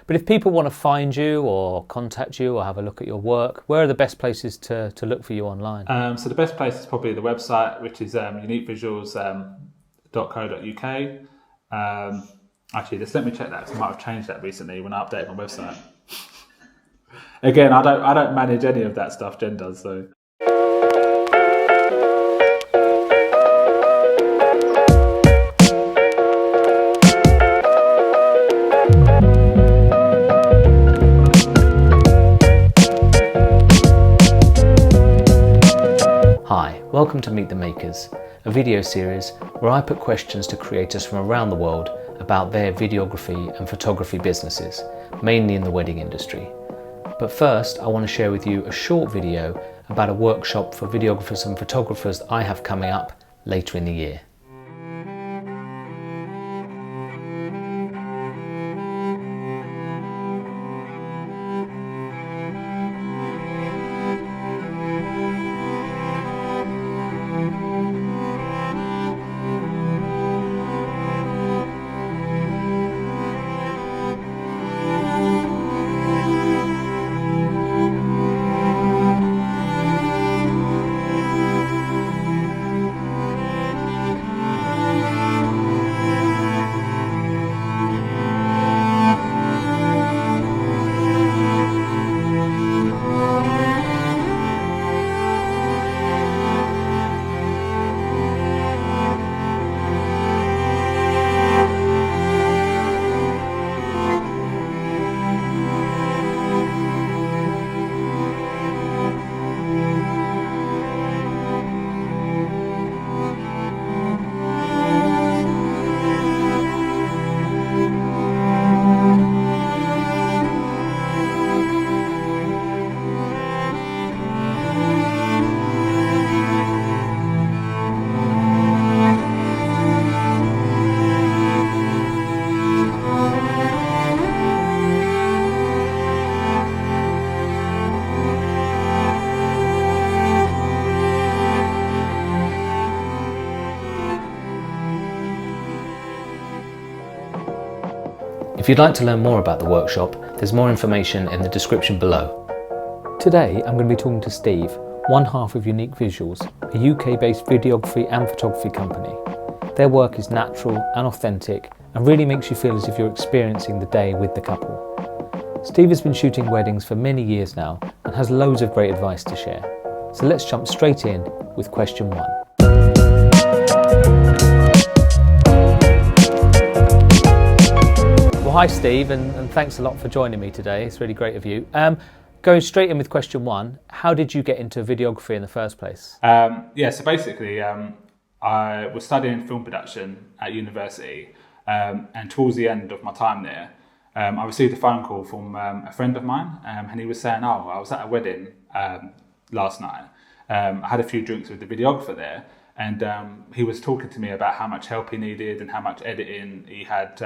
But if people want to find you or contact you or have a look at your work, where are the best places to look for you online? So the best place is probably the website, which is uniquevisuals.co.uk. Actually, just let me check that, because I might have changed that recently when I updated my website. Again, I don't manage any of that stuff, Jen does, so. Hi, welcome to Meet the Makers, a video series where I put questions to creators from around the world about their videography and photography businesses, mainly in the wedding industry. But first, I want to share with you a short video about a workshop for videographers and photographers I have coming up later in the year. If you'd like to learn more about the workshop, there's more information in the description below. Today I'm going to be talking to Steve, one half of Unique Visuals, a UK-based videography and photography company. Their work is natural and authentic and really makes you feel as if you're experiencing the day with the couple. Steve has been shooting weddings for many years now and has loads of great advice to share. So let's jump straight in with question 1. Well, hi Steve, and thanks a lot for joining me today. It's really great of you. Going straight in with question 1, how did you get into videography in the first place? So basically I was studying film production at university, and towards the end of my time there, I received a phone call from a friend of mine, and he was saying, I was at a wedding last night. I had a few drinks with the videographer there, and he was talking to me about how much help he needed and how much editing he had,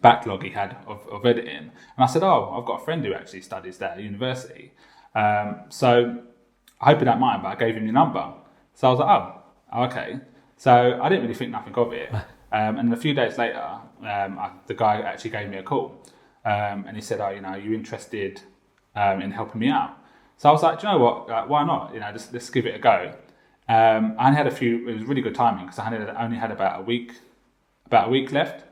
backlog he had of editing. And I said, I've got a friend who actually studies there at university. So I hope you don't mind, but I gave him your number. So I was like, okay. So I didn't really think nothing of it. And a few days later, the guy actually gave me a call. And he said, are you interested in helping me out? So I was like, do you know what? Why not? Let's give it a go. I had it was really good timing because I only had about a week left.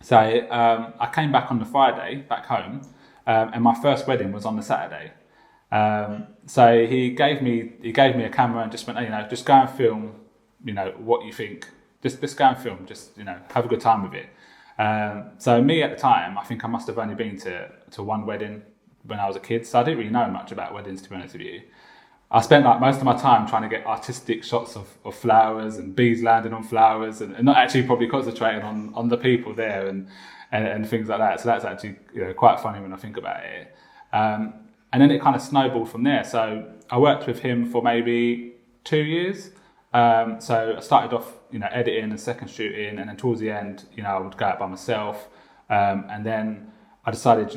So I came back on the Friday back home, and my first wedding was on the Saturday. So he gave me a camera and just went, just go and film, what you think. Just go and film, have a good time with it. So me at the time, I think I must have only been to one wedding when I was a kid, so I didn't really know much about weddings, to be honest with you. I spent most of my time trying to get artistic shots of flowers and bees landing on flowers, and not actually probably concentrating on the people there and things like that. So that's actually quite funny when I think about it. And then it kind of snowballed from there. So I worked with him for maybe 2 years. So I started off, editing and second shooting, and then towards the end, I would go out by myself. And then I decided,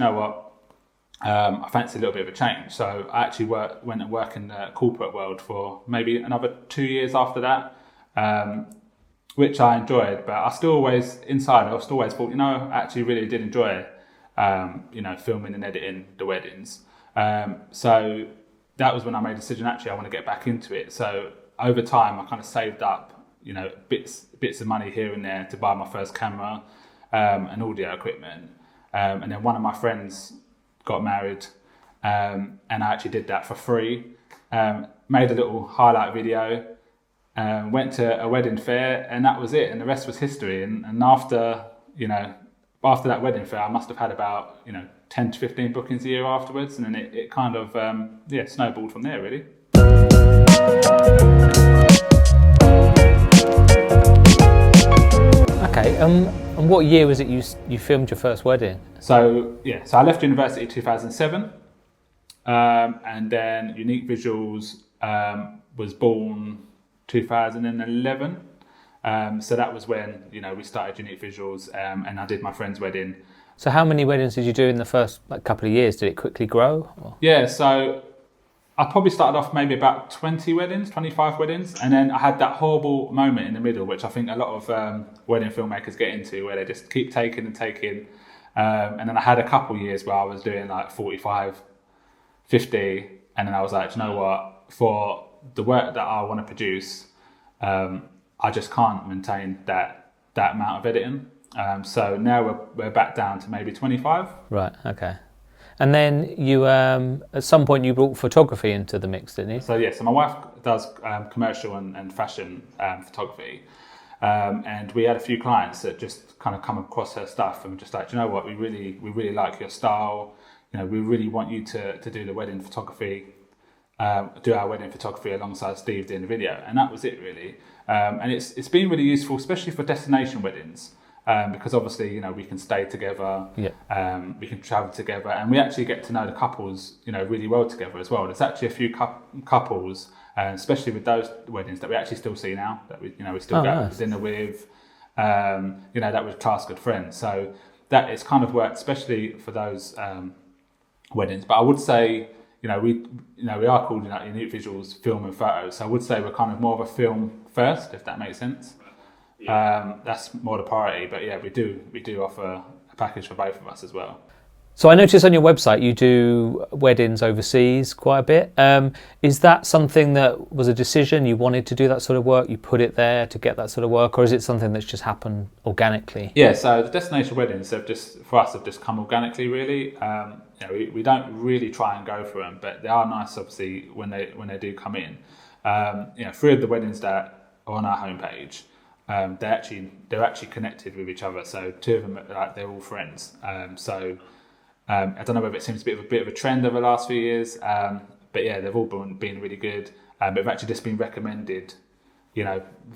I fancy a little bit of a change. So I actually went and worked in the corporate world for maybe another 2 years after that, which I enjoyed. But I still always thought, I actually really did enjoy filming and editing the weddings. So that was when I made a decision, actually, I want to get back into it. So over time, I kind of saved up, bits of money here and there to buy my first camera and audio equipment. And then one of my friends got married, and I actually did that for free. Made a little highlight video, went to a wedding fair, and that was it. And the rest was history. And after that wedding fair, I must have had about 10 to 15 bookings a year afterwards, and then it kind of snowballed from there, really. Okay, and what year was it you filmed your first wedding? So I left university in 2007, and then Unique Visuals was born 2011. So that was when we started Unique Visuals, and I did my friend's wedding. So how many weddings did you do in the first couple of years? Did it quickly grow? Or? Yeah, so I probably started off maybe about 25 weddings, and then I had that horrible moment in the middle, which I think a lot of wedding filmmakers get into, where they just keep taking and taking. And then I had a couple of years where I was doing like 45, 50, and then I was like, you know what, for the work that I want to produce, I just can't maintain that amount of editing. So now we're back down to maybe 25. Right, okay. And then you, at some point you brought photography into the mix, didn't you? So my wife does commercial and fashion photography. And we had a few clients that just kind of come across her stuff and just like, you know what, we really like your style. We really want you to do the wedding photography, do our wedding photography alongside Steve doing the video. And that was it, really. And it's been really useful, especially for destination weddings. Because obviously, we can stay together, we can travel together, and we actually get to know the couples, really well together as well. There's actually a few couples, especially with those weddings, that we actually still see now, that we still go to dinner with, that we're class good friends. So that it's kind of worked, especially for those weddings. But I would say, we are called Unique Visuals, Film and Photos. So I would say we're kind of more of a film first, if that makes sense. That's more the priority, but yeah, we do offer a package for both of us as well. So I noticed on your website you do weddings overseas quite a bit. Is that something that was a decision? You wanted to do that sort of work, you put it there to get that sort of work, or is it something that's just happened organically? Yeah, so the destination weddings have just come organically, really. We don't really try and go for them, but they are nice, obviously, when they do come in. 3 of the weddings that are on our homepage, they're actually connected with each other. So 2 of them, they're all friends. I don't know whether it seems to be a bit of a trend over the last few years, but yeah, they've all been really good. They've actually just been recommended,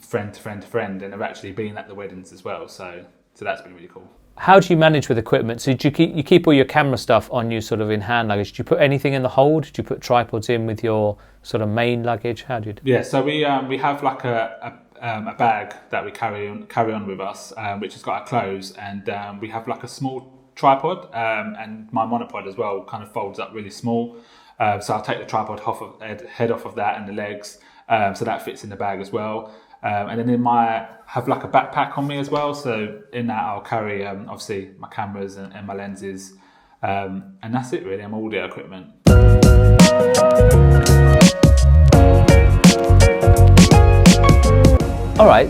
friend to friend to friend, and they've actually been at the weddings as well. So that's been really cool. How do you manage with equipment? So do you keep all your camera stuff on you sort of in hand luggage? Do you put anything in the hold? Do you put tripods in with your sort of main luggage? How do you do? Yeah, so we have like a bag that we carry on with us, which has got our clothes, and we have like a small tripod, and my monopod as well kind of folds up really small. So I'll take the tripod head off of that and the legs, so that fits in the bag as well. And then have like a backpack on me as well. So in that I'll carry obviously my cameras and my lenses, and that's it really. I'm audio equipment. All right,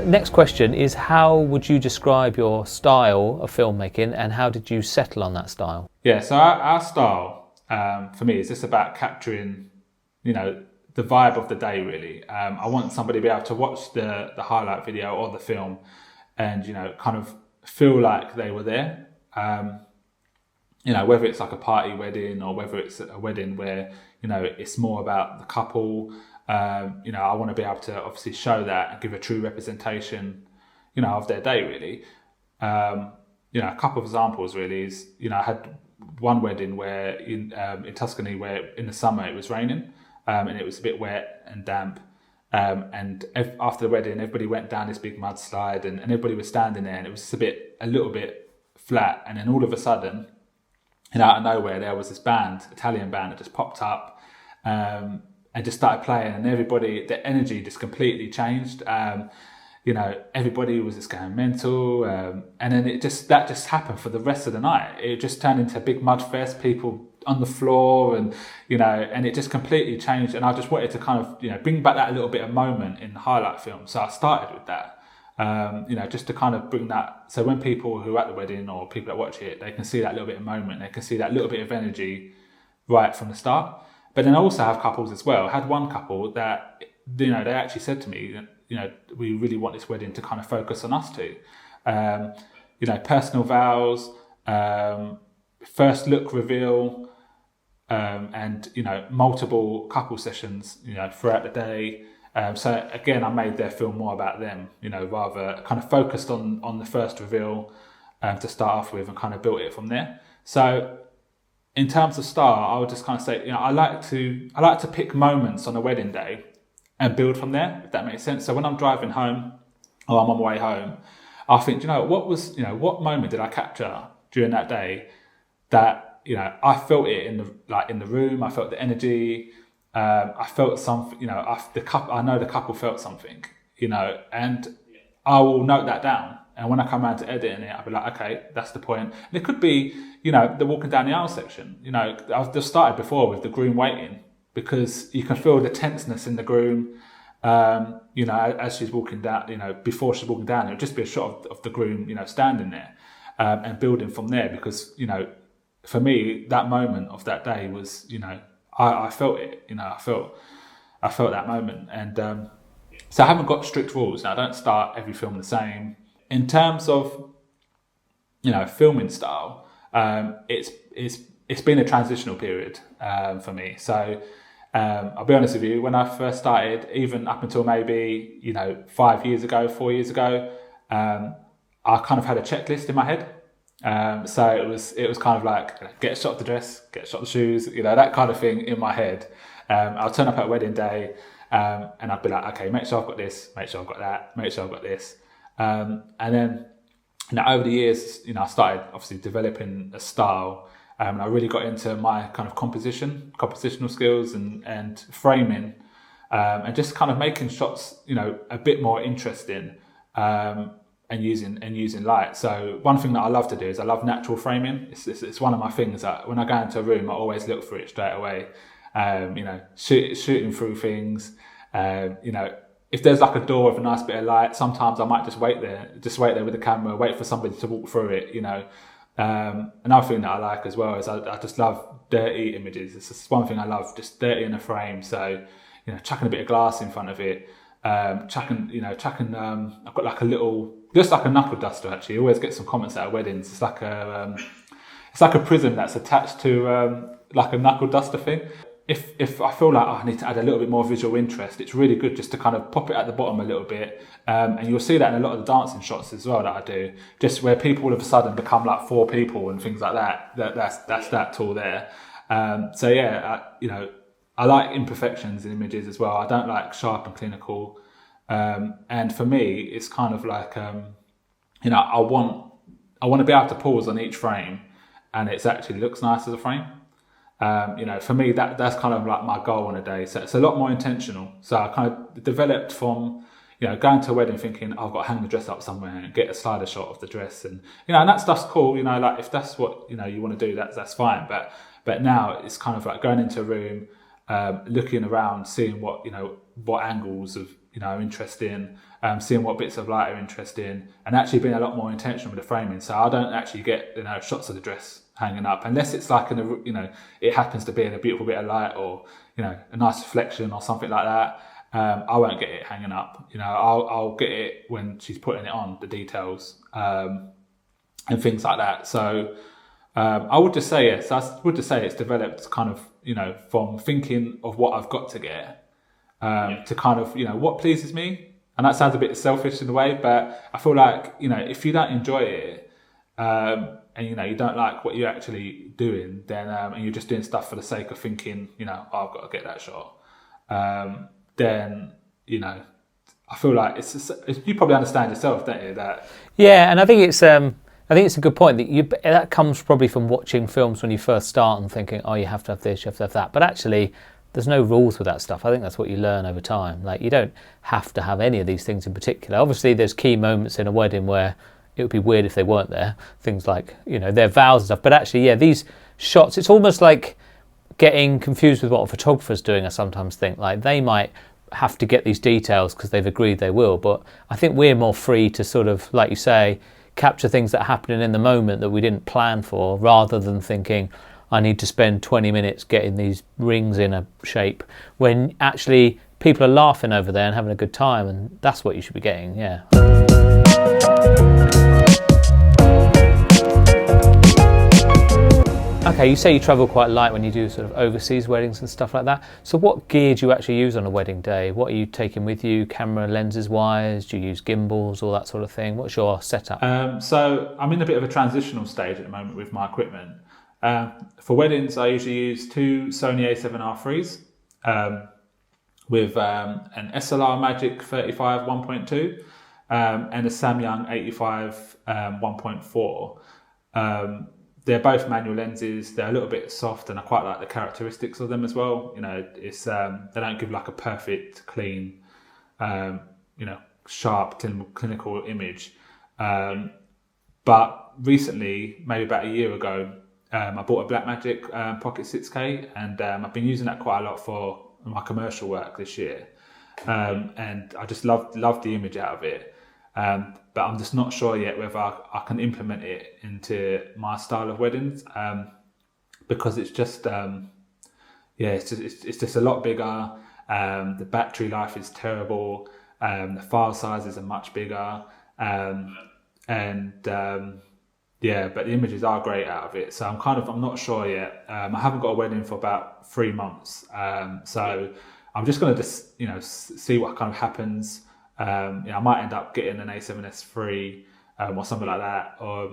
next question is, how would you describe your style of filmmaking, and how did you settle on that style? Yeah, so our style, for me, is just about capturing, the vibe of the day, really. I want somebody to be able to watch the highlight video or the film and, kind of feel like they were there. Whether it's like a party wedding or whether it's a wedding where, it's more about the couple. I want to be able to obviously show that and give a true representation, of their day, really. A couple of examples really is, I had one wedding where in Tuscany, where in the summer it was raining, and it was a bit wet and damp. And after the wedding, everybody went down this big mudslide, and everybody was standing there, and it was just a little bit flat. And then all of a sudden, out of nowhere, there was this Italian band that just popped up, and just started playing, and everybody, the energy just completely changed. everybody was just going mental, and then that just happened for the rest of the night. It just turned into a big mud fest, people on the floor, and and it just completely changed. And I just wanted to kind of bring back that little bit of moment in the highlight film. So I started with that, just to kind of bring that. So when people who are at the wedding or people that watch it, they can see that little bit of moment, they can see that little bit of energy right from the start. But then I also have couples as well. I had one couple that they actually said to me, we really want this wedding to kind of focus on us two. Personal vows, first look reveal, and multiple couple sessions, throughout the day. So again, I made their film more about them, rather kind of focused on the first reveal to start off with, and kind of built it from there. So in terms of style, I would just kind of say, I like to pick moments on a wedding day and build from there, if that makes sense. So when I'm driving home or I'm on my way home, I think, what moment did I capture during that day that, I felt it in the room, I felt the energy, I felt something, I know the couple felt something, and I will note that down. And when I come around to editing it, I'll be like, okay, that's the point. And it could be, the walking down the aisle section. I've just started before with the groom waiting, because you can feel the tenseness in the groom, as she's walking down, before she's walking down. It would just be a shot of the groom, standing there, and building from there. Because, for me, that moment of that day was, I felt it, I felt that moment. And so I haven't got strict rules. Now, I don't start every film the same. In terms of, filming style, it's been a transitional period for me. So I'll be honest with you, when I first started, even up until maybe 4 years ago, I kind of had a checklist in my head. So it was kind of like, get a shot of the dress, get a shot of the shoes, that kind of thing in my head. I'll turn up at wedding day, and I'd be like, okay, make sure I've got this, make sure I've got that, make sure I've got this. And then over the years, I started obviously developing a style. I really got into my kind of compositional skills and framing, and just kind of making shots, a bit more interesting, and using light. So one thing that I love to do is I love natural framing. It's one of my things that when I go into a room, I always look for it straight away. Shooting through things, if there's like a door with a nice bit of light, sometimes I might just wait there with the camera, wait for somebody to walk through it, Another thing that I like as well is I just love dirty images. It's just one thing I love, just dirty in a frame. So, chucking a bit of glass in front of it, chucking, I've got like just like a knuckle duster actually. I always get some comments at weddings. It's like a prism that's attached to like a knuckle duster thing. If I feel like I need to add a little bit more visual interest, it's really good just to kind of pop it at the bottom a little bit. And you'll see that in a lot of the dancing shots as well that I do, just where people all of a sudden become like 4 people and things like that. That's that tool there. So yeah, I like imperfections in images as well. I don't like sharp and clinical. And for me, it's kind of like, I want to be able to pause on each frame and it actually looks nice as a frame. For me, that's kind of like my goal on a day. So it's a lot more intentional. So I kind of developed from, going to a wedding thinking I've got to hang the dress up somewhere and get a slider shot of the dress. And, and that stuff's cool, like if that's what, you want to do, that's fine. But now it's kind of like going into a room, looking around, seeing what angles of, are interesting, seeing what bits of light are interesting, and actually being a lot more intentional with the framing. So I don't actually get, shots of the dress hanging up unless it's like it happens to be in a beautiful bit of light or a nice reflection or something like that. I won't get it hanging up. I'll get it when she's putting it on, the details, and things like that. So I would just say yes. I would just say it's developed kind of from thinking of what I've got to get to kind of what pleases me. And that sounds a bit selfish in a way, but I feel like if you don't enjoy it, and you don't like what you're actually doing, then and you're just doing stuff for the sake of thinking, I've got to get that shot. Then I feel like it's you probably understand yourself, don't you? That and I think it's a good point that comes probably from watching films when you first start and thinking, oh, you have to have this, you have to have that. But actually, there's no rules with that stuff. I think that's what you learn over time. Like, you don't have to have any of these things in particular. Obviously, there's key moments in a wedding where it would be weird if they weren't there. Things like, you know, their vows and stuff. But actually, yeah, these shots, it's almost like getting confused with what a photographer's doing, I sometimes think. Like, they might have to get these details because they've agreed they will. But I think we're more free to sort of, like you say, capture things that are happening in the moment that we didn't plan for, rather than thinking, I need to spend 20 minutes getting these rings in a shape, when actually people are laughing over there and having a good time, and that's what you should be getting, yeah. Okay, you say you travel quite light when you do sort of overseas weddings and stuff like that. So what gear do you actually use on a wedding day? What are you taking with you, camera lenses wise? Do you use gimbals, all that sort of thing? What's your setup? So I'm in a bit of a transitional stage at the moment with my equipment. For weddings, I usually use two Sony A7R3s with an SLR Magic 35 1.2 and a Samyang 85 1.4. They're both manual lenses. They're a little bit soft, and I quite like the characteristics of them as well. You know, it's they don't give like a perfect, clean, sharp, clinical image. But recently, maybe about a year ago, I bought a Blackmagic Pocket 6K, and I've been using that quite a lot for my commercial work this year. And I just love the image out of it. But I'm just not sure yet whether I can implement it into my style of weddings, because it's just it's just a lot bigger. The battery life is terrible. The file sizes are much bigger, but the images are great out of it. So I'm not sure yet. I haven't got a wedding for about 3 months, so I'm just going to see what kind of happens. I might end up getting an A7S III or something like that, or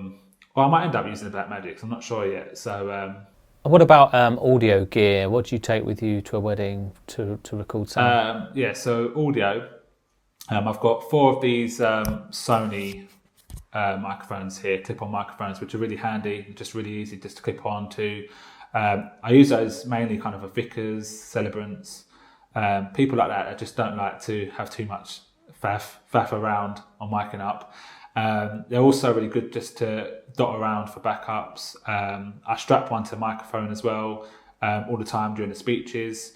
I might end up using the Blackmagic. I'm not sure yet. So, what about audio gear? What do you take with you to a wedding to record sound? So audio. I've got 4 of these Sony microphones here, clip-on microphones, which are really handy, just really easy just to clip on to. I use those mainly kind of for vicars, celebrants, people like that just don't like to have too much faff around on micing up. They're also really good just to dot around for backups. I strap one to the microphone as well all the time during the speeches,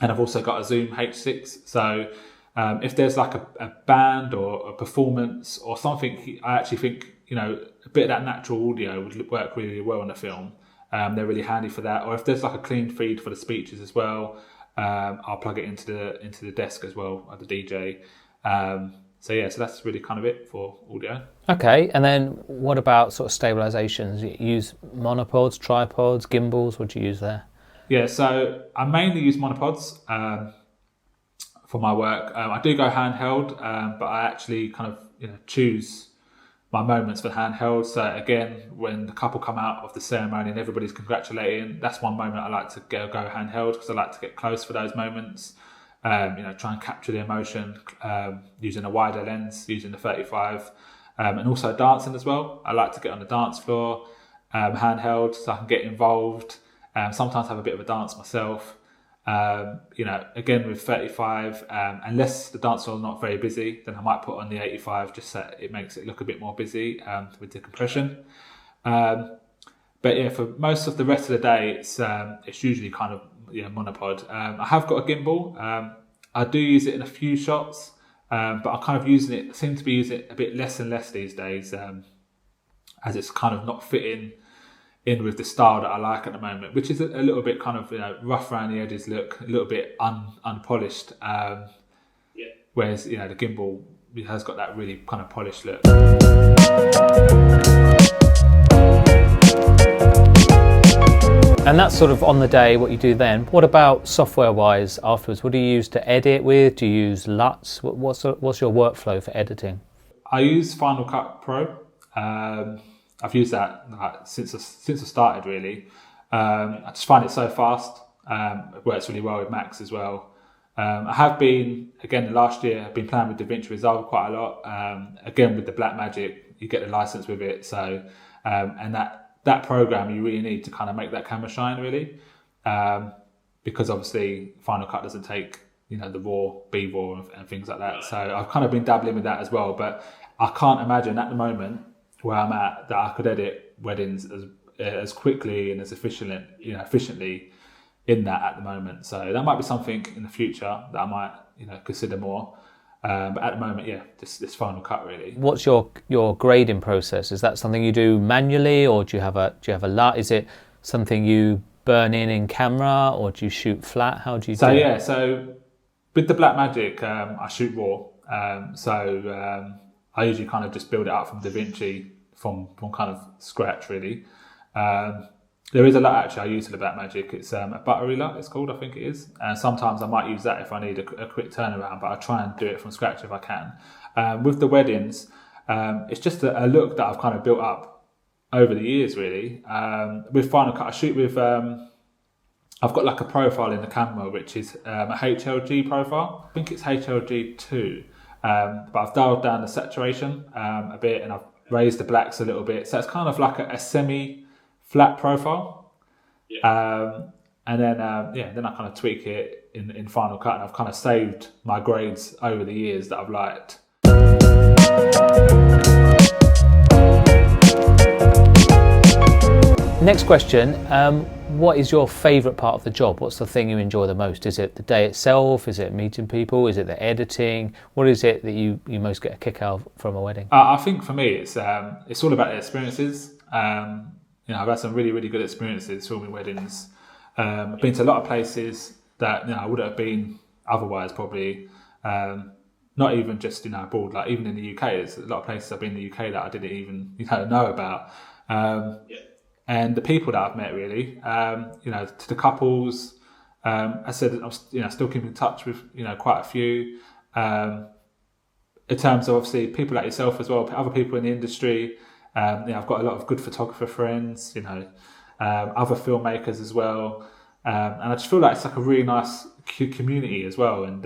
and I've also got a Zoom H6. So if there's like a band or a performance or something, I actually think a bit of that natural audio would work really well on the film. They're really handy for that. Or if there's like a clean feed for the speeches as well, I'll plug it into the desk as well at the DJ. So that's really kind of it for audio. Okay, and then what about sort of stabilizations? You use monopods, tripods, gimbals? What do you use there? Yeah, so I mainly use monopods for my work. I do go handheld, but I actually kind of choose my moments for handheld. So again, when the couple come out of the ceremony and everybody's congratulating, that's one moment I like to go handheld, because I like to get close for those moments. Try and capture the emotion using a wider lens, using the 35, and also dancing as well. I like to get on the dance floor handheld, so I can get involved. Sometimes have a bit of a dance myself. Again with 35, unless the dance floor is not very busy, then I might put on the 85 just so it makes it look a bit more busy with the compression. But yeah, for most of the rest of the day, it's usually kind of monopod. I have got a gimbal. I do use it in a few shots, but I kind of seem to be using it a bit less and less these days, as it's kind of not fitting in with the style that I like at the moment, which is a little bit kind of rough around the edges look, a little bit unpolished. Whereas the gimbal has got that really kind of polished look. And that's sort of on the day what you do then. What about software-wise afterwards? What do you use to edit with? Do you use LUTs? What's your workflow for editing? I use Final Cut Pro. I've used that since I started, really. I just find it so fast. It works really well with Macs as well. I have been, again, last year, I've been playing with DaVinci Resolve quite a lot. Again, with the Blackmagic, you get the license with it. So, and that program you really need to kind of make that camera shine, really. because obviously Final Cut doesn't take, the raw, B-raw and things like that. So I've kind of been dabbling with that as well, but I can't imagine at the moment where I'm at that I could edit weddings as quickly and as efficiently in that at the moment. So that might be something in the future that I might, consider more. But at the moment, this Final Cut really. What's your grading process? Is that something you do manually, or do you have a lot? Is it something you burn in camera, or do you shoot flat? How do you do it? So with the Blackmagic, I shoot raw. I usually kind of just build it up from DaVinci from kind of scratch really. There is a LUT actually I use for the Blackmagic. It's a buttery LUT, it's called, I think it is. And sometimes I might use that if I need a quick turnaround, but I try and do it from scratch if I can. With the weddings, it's just a look that I've kind of built up over the years really. With Final Cut, I shoot with, I've got like a profile in the camera, which is a HLG profile. I think it's HLG2, but I've dialed down the saturation a bit, and I've raised the blacks a little bit. So it's kind of like a semi-flat profile. And then I kind of tweak it in Final Cut, and I've kind of saved my grades over the years that I've liked. Next question, what is your favourite part of the job? What's the thing you enjoy the most? Is it the day itself? Is it meeting people? Is it the editing? What is it that you most get a kick out of from a wedding? I think for me, it's all about the experiences. I've had some really, really good experiences filming weddings. I've been to a lot of places that I wouldn't have been otherwise probably. Not even just abroad, like even in the UK, there's a lot of places I've been in the UK that I didn't even know about. And the people that I've met really, to the couples, I said I'm still keeping in touch with quite a few. In terms of obviously people like yourself as well, other people in the industry. I've got a lot of good photographer friends, other filmmakers as well, and I just feel like it's like a really nice community as well. And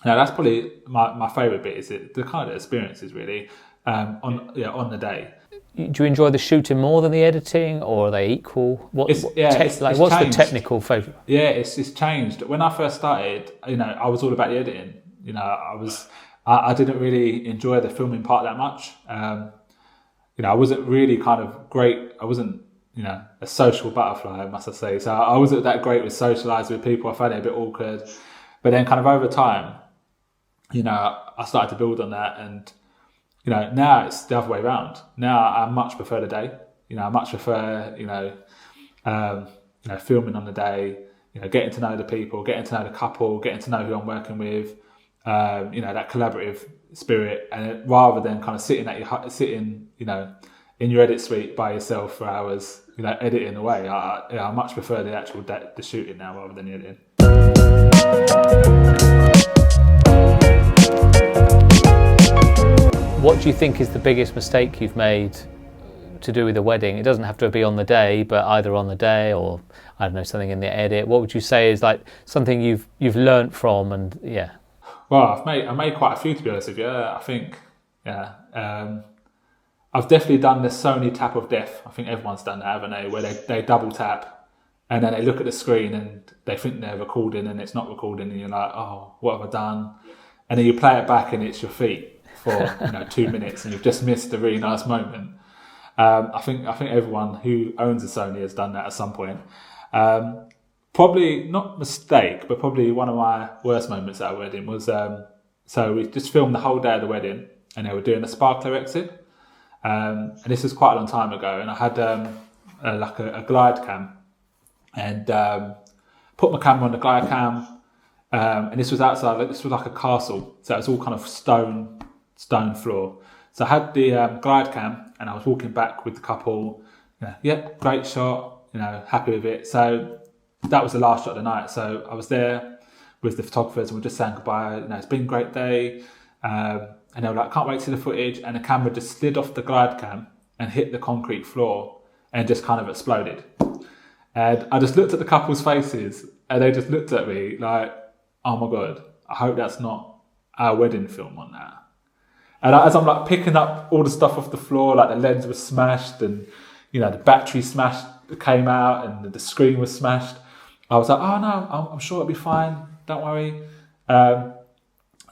that's probably my favourite bit, is the kind of experiences really on the day. Do you enjoy the shooting more than the editing, or are they equal? What's changed. the technical favourite? Yeah, it's changed. When I first started, I was all about the editing. I didn't really enjoy the filming part that much. I wasn't really kind of great. I wasn't, a social butterfly, must I say. So I wasn't that great with socialising with people. I found it a bit awkward. But then kind of over time, I started to build on that, and now it's the other way around. Now I much prefer the day. I much prefer, filming on the day, getting to know the people, getting to know the couple, getting to know who I'm working with, that collaborative spirit, and rather than kind of sitting in your edit suite by yourself for hours, editing away. I much prefer the actual the shooting now rather than the editing. What do you think is the biggest mistake you've made to do with a wedding? It doesn't have to be on the day, but either on the day or, I don't know, something in the edit. What would you say is like something you've learnt from? And well, I made quite a few, to be honest with you. I think I've definitely done the Sony tap of death. I think everyone's done that, haven't they? Where they double tap and then they look at the screen and they think they're recording and it's not recording, and you're like, oh, what have I done? And then you play it back and it's your feet for 2 minutes, and you've just missed a really nice moment. I think everyone who owns a Sony has done that at some point. Probably not mistake, but probably one of my worst moments at a wedding was so we just filmed the whole day of the wedding, and they were doing a sparkler exit, and this was quite a long time ago, and I had a glide cam, and put my camera on the glide cam, and this was outside. This was like a castle, so it was all kind of stone floor. So I had the glide cam, and I was walking back with the couple. Great shot, happy with it. So that was the last shot of the night. So I was there with the photographers, and we were just saying goodbye. It's been a great day. And they were like, can't wait to see the footage. And the camera just slid off the glide cam and hit the concrete floor and just kind of exploded. And I just looked at the couple's faces, and they just looked at me like, oh my God, I hope that's not our wedding film on that. And as I'm like picking up all the stuff off the floor, like the lens was smashed, and the battery came out, and the screen was smashed. I was like, oh no, I'm sure it'll be fine. Don't worry.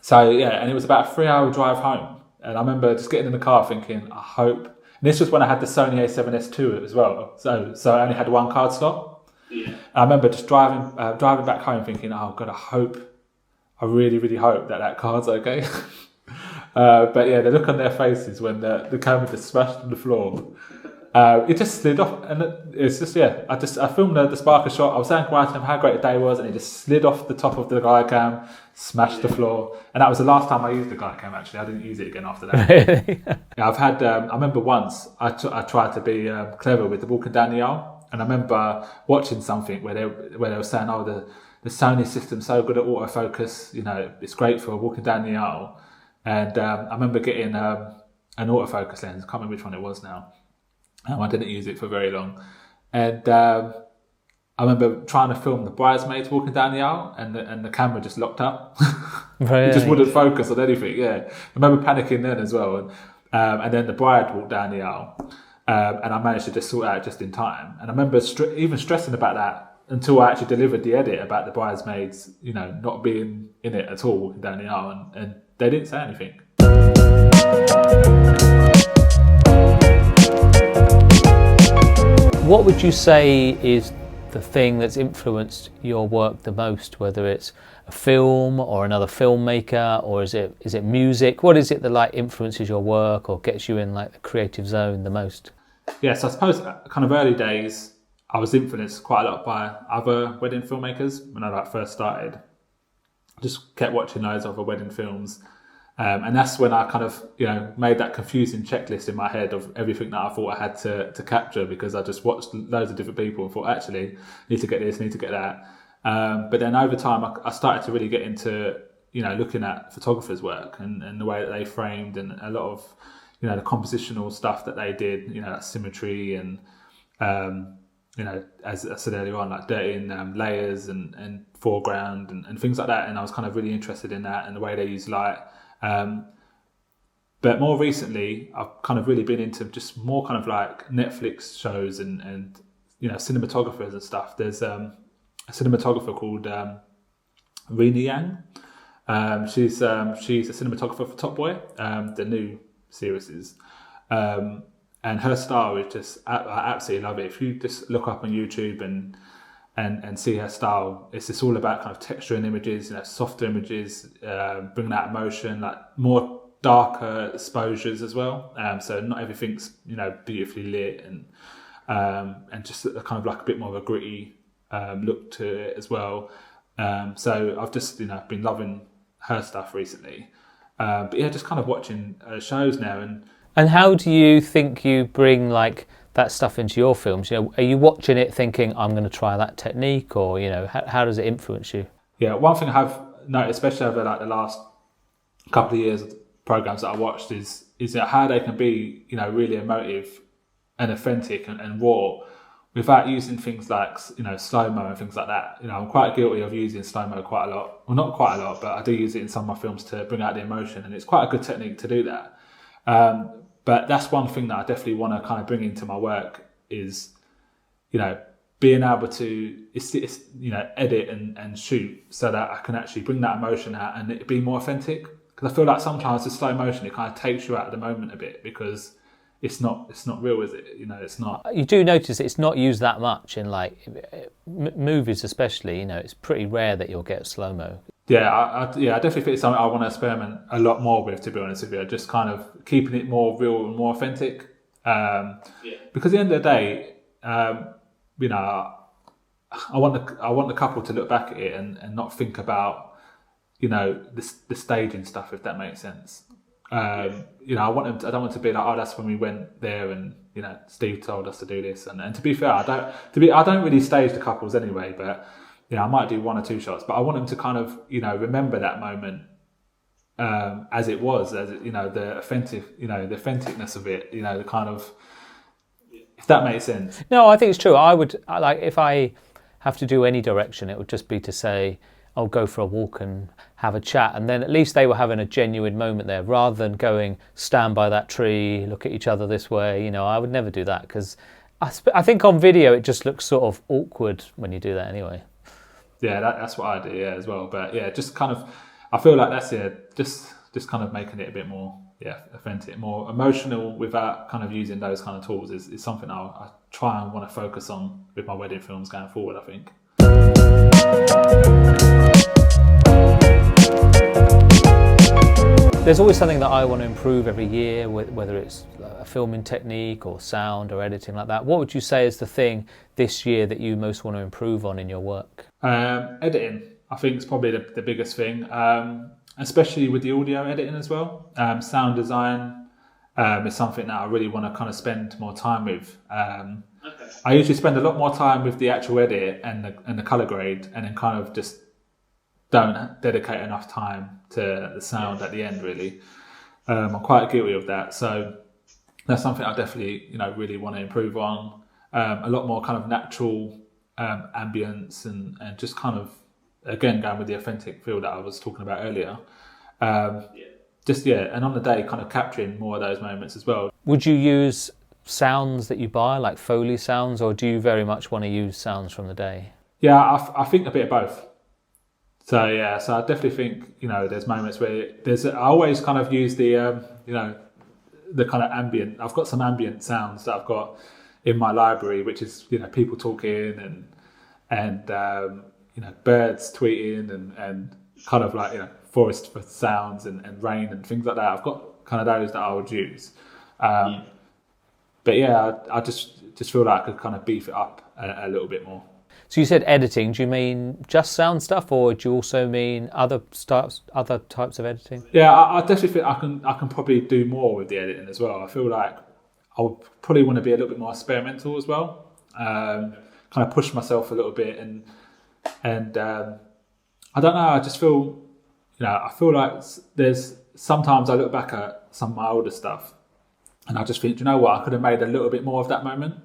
So yeah, and it was about a 3-hour drive home. And I remember just getting in the car thinking, I hope. And this was when I had the Sony A7S II as well. So I only had one card slot. Yeah. I remember just driving back home thinking, oh God, I really, really hope that card's okay. But yeah, the look on their faces when the camera just smashed on the floor. It just slid off, and it's just I filmed the Sparker shot. I was saying to him how great the day was, and it just slid off the top of the Glidecam, smashed the floor, and that was the last time I used the Glidecam. Actually, I didn't use it again after that. Really? Yeah, I've had. I remember once I tried to be clever with the walking down the aisle, and I remember watching something where they were saying, "Oh, the Sony system's so good at autofocus. You know, it's great for walking down the aisle." And I remember getting an autofocus lens. I can't remember which one it was now. I didn't use it for very long. And I remember trying to film the bridesmaids walking down the aisle, and the camera just locked up. Really? It just wouldn't focus on anything, yeah. I remember panicking then as well. And then the bride walked down the aisle, and I managed to just sort it out just in time. And I remember even stressing about that until I actually delivered the edit about the bridesmaids, you know, not being in it at all walking down the aisle, and they didn't say anything. What would you say is the thing that's influenced your work the most, whether it's a film or another filmmaker, or is it music? What is it that like influences your work or gets you in like the creative zone the most? Yes, I suppose kind of early days, I was influenced quite a lot by other wedding filmmakers when I first started. I just kept watching loads of other wedding films. And that's when I kind of, made that confusing checklist in my head of everything that I thought I had to capture, because I just watched loads of different people and thought, actually, need to get this, need to get that. But then over time, I started to really get into, looking at photographers' work and the way that they framed, and a lot of, the compositional stuff that they did, that symmetry and, as I said earlier on, like dirtying layers and foreground and things like that. And I was kind of really interested in that and the way they use light. But more recently, I've kind of really been into just more kind of like Netflix shows and cinematographers and stuff. There's a cinematographer called Rina Yang. She's a cinematographer for Top Boy, the new series is. And her style is just, I absolutely love it. If you just look up on YouTube and see her style, it's just all about kind of texture and images, softer images, bringing out emotion, like more darker exposures as well. So not everything's beautifully lit and just a kind of like a bit more of a gritty look to it as well. So I've just been loving her stuff recently. But yeah, just kind of watching shows now. And how do you think you bring like that stuff into your films? Are you watching it thinking, I'm going to try that technique, or how does it influence you? Yeah, one thing I have noticed, especially over like the last couple of years of programs that I watched, is how they can be really emotive and authentic and raw without using things like slow-mo and things like that. I'm quite guilty of using slow-mo quite a lot. Well, not quite a lot, but I do use it in some of my films to bring out the emotion, and it's quite a good technique to do that. But that's one thing that I definitely want to kind of bring into my work is, being able to edit and shoot so that I can actually bring that emotion out and it be more authentic. Because I feel like sometimes the slow motion, it kind of takes you out of the moment a bit, because it's not real, is it? It's not. You do notice it's not used that much in like movies, especially. It's pretty rare that you'll get slow mo. Yeah, I definitely think it's something I want to experiment a lot more with, to be honest with you. Just kind of keeping it more real and more authentic. Because at the end of the day, I want the couple to look back at it and not think about, the staging stuff, if that makes sense. I don't want to be like, oh, that's when we went there and Steve told us to do this. And to be fair, I don't really stage the couples anyway, but. I might do one or two shots, but I want them to kind of, remember that moment as it was, as the authentic, the authenticness of it, the kind of, if that makes sense. No, I think it's true. I would like, if I have to do any direction, it would just be to say, I'll go for a walk and have a chat, and then at least they were having a genuine moment there, rather than going stand by that tree, look at each other this way. I would never do that, because I think on video it just looks sort of awkward when you do that anyway. Yeah, that's what I do, yeah, as well. But yeah, just kind of, I feel like that's just kind of making it a bit more, yeah, authentic, more emotional without kind of using those kind of tools is something I try and want to focus on with my wedding films going forward, I think. There's always something that I want to improve every year, whether it's a filming technique or sound or editing like that. What would you say is the thing this year that you most want to improve on in your work? Editing, I think, is probably the biggest thing, especially with the audio editing as well. Sound design is something that I really want to kind of spend more time with. I usually spend a lot more time with the actual edit and the colour grade, and then kind of just don't dedicate enough time to the sound at the end, really. I'm quite guilty of that. So that's something I definitely, really want to improve on. A lot more kind of natural ambience and just kind of, again, going with the authentic feel that I was talking about earlier. And on the day, kind of capturing more of those moments as well. Would you use sounds that you buy, like Foley sounds, or do you very much want to use sounds from the day? Yeah, I think a bit of both. So yeah, so I definitely think, there's moments where I always kind of use the, the kind of ambient. I've got some ambient sounds that I've got in my library, which is, people talking and birds tweeting and kind of like, forest for sounds and rain and things like that. I've got kind of those that I would use. But yeah, I just feel like I could kind of beef it up a little bit more. So you said editing. Do you mean just sound stuff, or do you also mean other types of editing? Yeah, I definitely think I can probably do more with the editing as well. I feel like I would probably want to be a little bit more experimental as well. Kind of push myself a little bit and I don't know. I just feel, I feel like there's sometimes I look back at some of my older stuff and I just think, do you know what? I could have made a little bit more of that moment.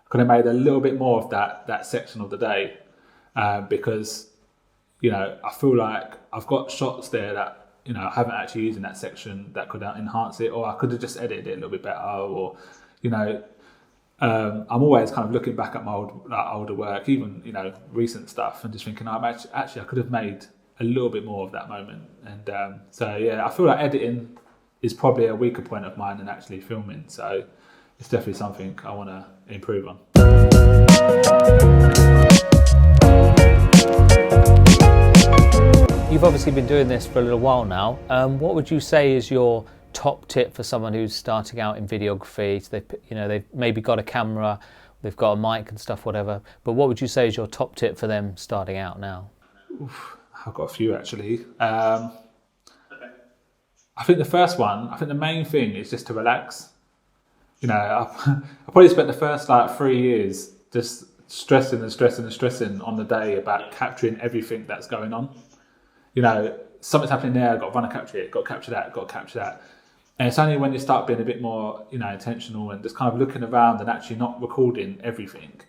Could have made a little bit more of that section of the day because, I feel like I've got shots there that, I haven't actually used in that section that could enhance it, or I could have just edited it a little bit better, or, I'm always kind of looking back at my older work, even, recent stuff, and just thinking, actually I could have made a little bit more of that moment. And so, yeah, I feel like editing is probably a weaker point of mine than actually filming. So it's definitely something I want to improve on. You've obviously been doing this for a little while now. What would you say is your top tip for someone who's starting out in videography? So they've maybe got a camera, they've got a mic and stuff, whatever. But what would you say is your top tip for them starting out now? I've got a few actually. I think the main thing is just to relax. I probably spent the first 3 years just stressing on the day about capturing everything that's going on. Something's happening there, I've got to run and capture it, got to capture that. And it's only when you start being a bit more, intentional and just kind of looking around and actually not recording everything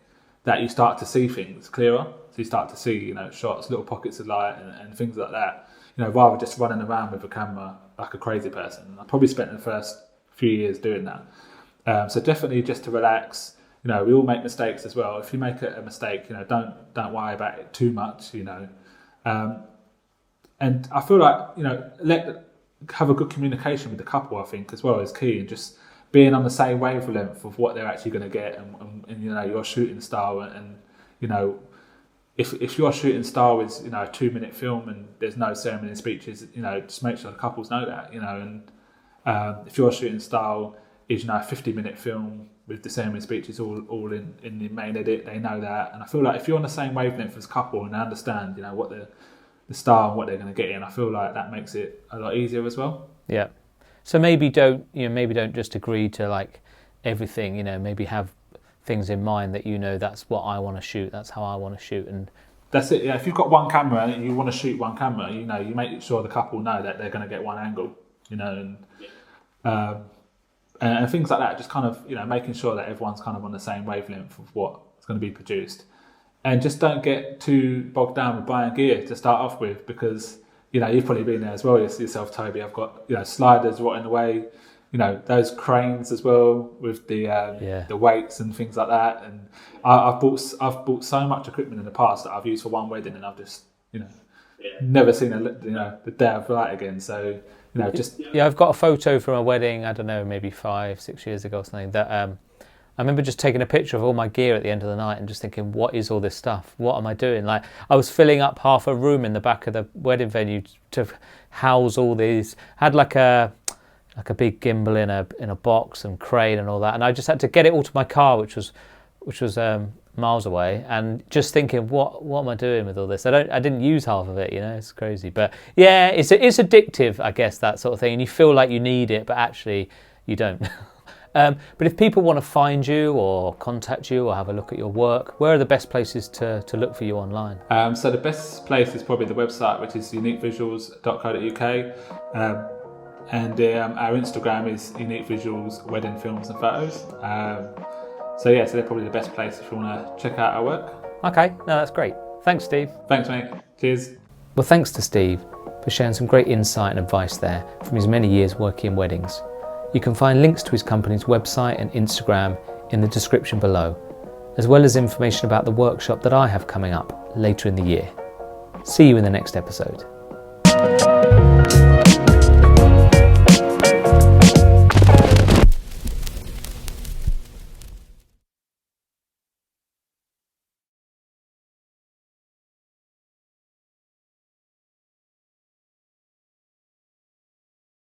that you start to see things clearer. So you start to see, shots, little pockets of light and things like that. Rather just running around with a camera like a crazy person. I probably spent the first few years doing that. So definitely just to relax. We all make mistakes as well. If you make a mistake, don't worry about it too much. And I feel like have a good communication with the couple. I think as well is key, and just being on the same wavelength of what they're actually going to get, and your shooting style, and if your shooting style is a 2-minute film and there's no ceremony and speeches, just make sure the couples know that. And if your shooting style is a 50-minute film with the ceremony speeches all in the main edit, they know that. And I feel like if you're on the same wavelength as a couple and they understand what the style and what they're going to get in, I feel like that makes it a lot easier as well. Yeah. So maybe don't just agree to everything. Maybe have things in mind that that's what I want to shoot. That's how I want to shoot, and that's it. Yeah. If you've got one camera and you want to shoot one camera, you make sure the couple know that they're going to get one angle. And things like that. Just kind of making sure that everyone's kind of on the same wavelength of what's going to be produced. And just don't get too bogged down with buying gear to start off with, because you've probably been there as well yourself, Toby. I've got sliders rotting away, you know, those cranes as well with the weights and things like that. And I've bought so much equipment in the past that I've used for one wedding, and I've just, you know, never seen the day of light again. So, you know, just I've got a photo from a wedding, I don't know, maybe 5-6 years ago or something, that I remember just taking a picture of all my gear at the end of the night and just thinking, what is all this stuff? What am I doing? Like, I was filling up half a room in the back of the wedding venue to house all these. Had like a big gimbal in a box and crane and all that, and I just had to get it all to my car, which was miles away, and just thinking, what am I doing with all this? I didn't use half of it, you know. It's crazy, but yeah, it's addictive, I guess, that sort of thing, and you feel like you need it, but actually you don't. But if people want to find you or contact you or have a look at your work, where are the best places to look for you online? So the best place is probably the website, which is uniquevisuals.co.uk. And our Instagram is Unique Visuals Wedding Films and Photos. So they're probably the best place if you want to check out our work. Okay, no, that's great. Thanks, Steve. Thanks, mate. Cheers. Well, thanks to Steve for sharing some great insight and advice there from his many years working in weddings. You can find links to his company's website and Instagram in the description below, as well as information about the workshop that I have coming up later in the year. See you in the next episode.